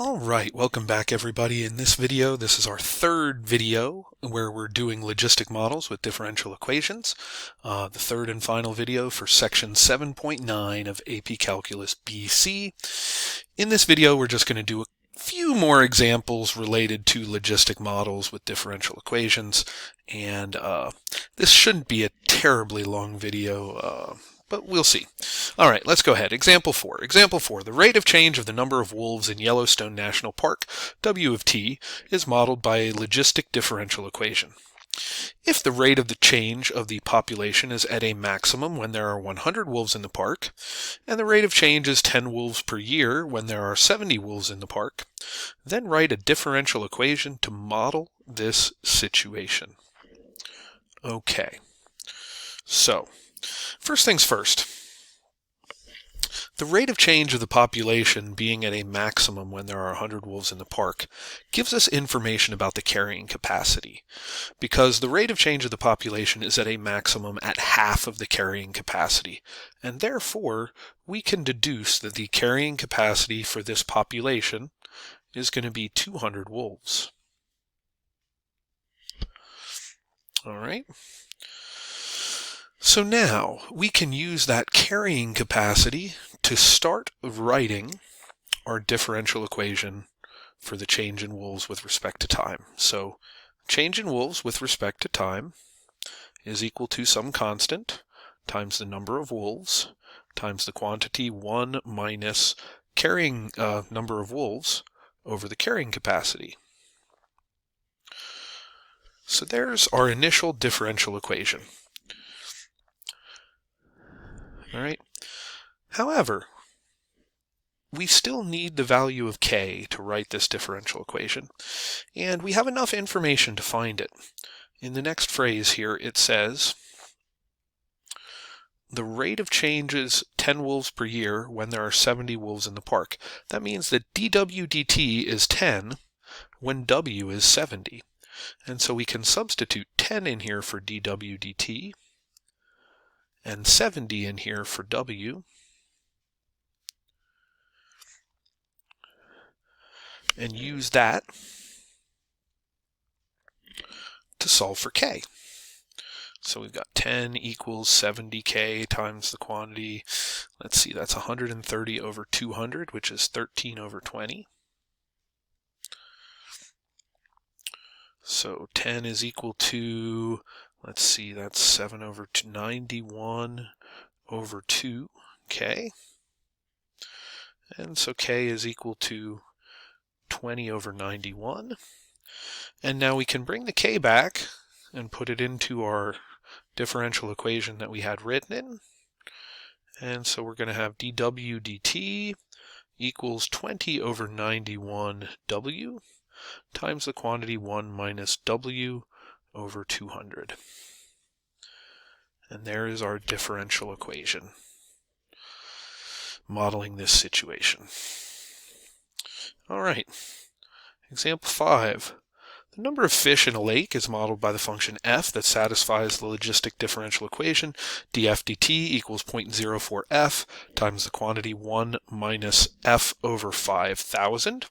Alright, welcome back everybody. In this video, this is our third video where we're doing logistic models with differential equations. The third and final video for section 7.9 of AP Calculus BC. In this video, we're just going to do a few more examples related to logistic models with differential equations, and this shouldn't be a terribly long video, but we'll see. All right, let's go ahead. Example 4. Example 4. The rate of change of the number of wolves in Yellowstone National Park, W of t, is modeled by a logistic differential equation. If the rate of the change of the population is at a maximum when there are 100 wolves in the park, and the rate of change is 10 wolves per year when there are 70 wolves in the park, then write a differential equation to model this situation. Okay, so first things first. The rate of change of the population being at a maximum when there are 100 wolves in the park gives us information about the carrying capacity, because the rate of change of the population is at a maximum at half of the carrying capacity, and therefore we can deduce that the carrying capacity for this population is going to be 200 wolves. All right. So now we can use that carrying capacity to start writing our differential equation for the change in wolves with respect to time. So change in wolves with respect to time is equal to some constant times the number of wolves times the quantity 1 minus carrying number of wolves over the carrying capacity. So there's our initial differential equation. All right. However, we still need the value of k to write this differential equation, and we have enough information to find it. In the next phrase here, it says the rate of change is 10 wolves per year when there are 70 wolves in the park. That means that dw dt is 10 when w is 70. And so we can substitute 10 in here for dw dt and 70 in here for w, and use that to solve for k. So we've got 10 equals 70k times the quantity. Let's see, that's 130 over 200, which is 13 over 20. So 10 is equal to, let's see, that's 7 over 91 over 2, k. And so k is equal to 20 over 91. And now we can bring the k back and put it into our differential equation that we had written in. And so we're going to have dw dt equals 20 over 91 w times the quantity 1 minus w over 200. And there is our differential equation modeling this situation. All right, example 5. The number of fish in a lake is modeled by the function f that satisfies the logistic differential equation df dt equals 0.04 f times the quantity 1 minus f over 5,000,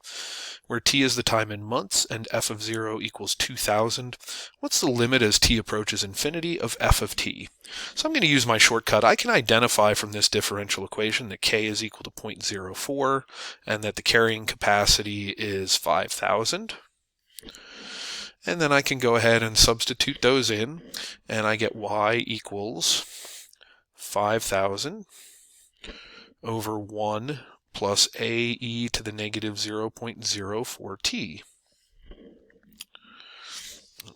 where t is the time in months and f of 0 equals 2,000. What's the limit as t approaches infinity of f of t? So I'm going to use my shortcut. I can identify from this differential equation that k is equal to 0.04 and that the carrying capacity is 5,000. And then I can go ahead and substitute those in, and I get y equals 5,000 over 1 plus ae to the negative 0.04t.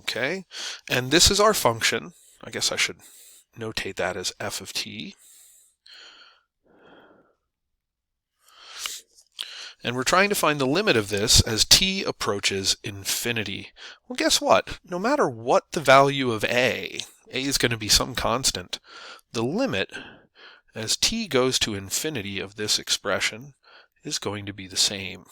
Okay, and this is our function. I guess I should notate that as f of t. And we're trying to find the limit of this as t approaches infinity. Well, guess what? No matter what the value of a is going to be some constant. The limit as t goes to infinity of this expression is going to be the same.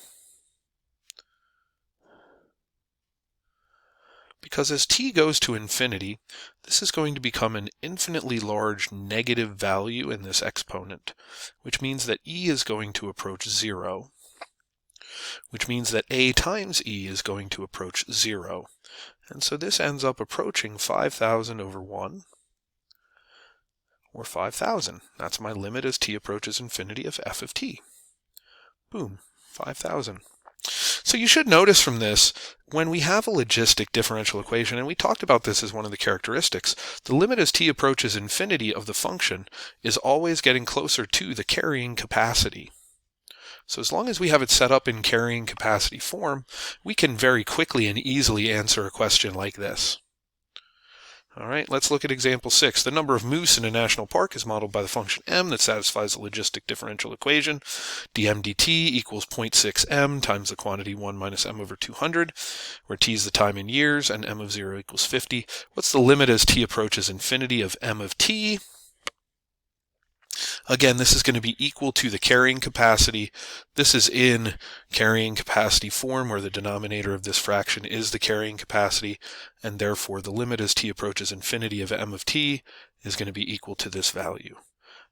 Because as t goes to infinity, this is going to become an infinitely large negative value in this exponent, which means that e is going to approach 0. which means that a times e is going to approach 0. And so this ends up approaching 5,000 over 1, or 5,000. That's my limit as t approaches infinity of f of t. Boom, 5,000. So you should notice from this, when we have a logistic differential equation, and we talked about this as one of the characteristics, the limit as t approaches infinity of the function is always getting closer to the carrying capacity. So as long as we have it set up in carrying capacity form, we can very quickly and easily answer a question like this. All right, let's look at example 6. The number of moose in a national park is modeled by the function m that satisfies the logistic differential equation. dm dt equals 0.6 m times the quantity 1 minus m over 200, where t is the time in years and m of 0 equals 50. What's the limit as t approaches infinity of m of t? Again, this is going to be equal to the carrying capacity. This is in carrying capacity form, where the denominator of this fraction is the carrying capacity, and therefore the limit as t approaches infinity of m of t is going to be equal to this value.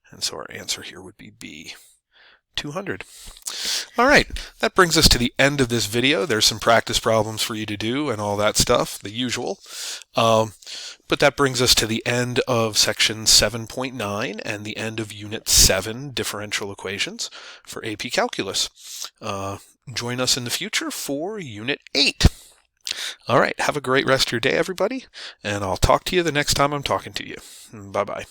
And so our answer here would be B, 200. All right, that brings us to the end of this video. There's some practice problems for you to do and all that stuff, the usual. But that brings us to the end of section 7.9 and the end of unit 7, differential equations, for AP Calculus. Join us in the future for unit 8. All right, have a great rest of your day, everybody, and I'll talk to you the next time I'm talking to you. Bye-bye.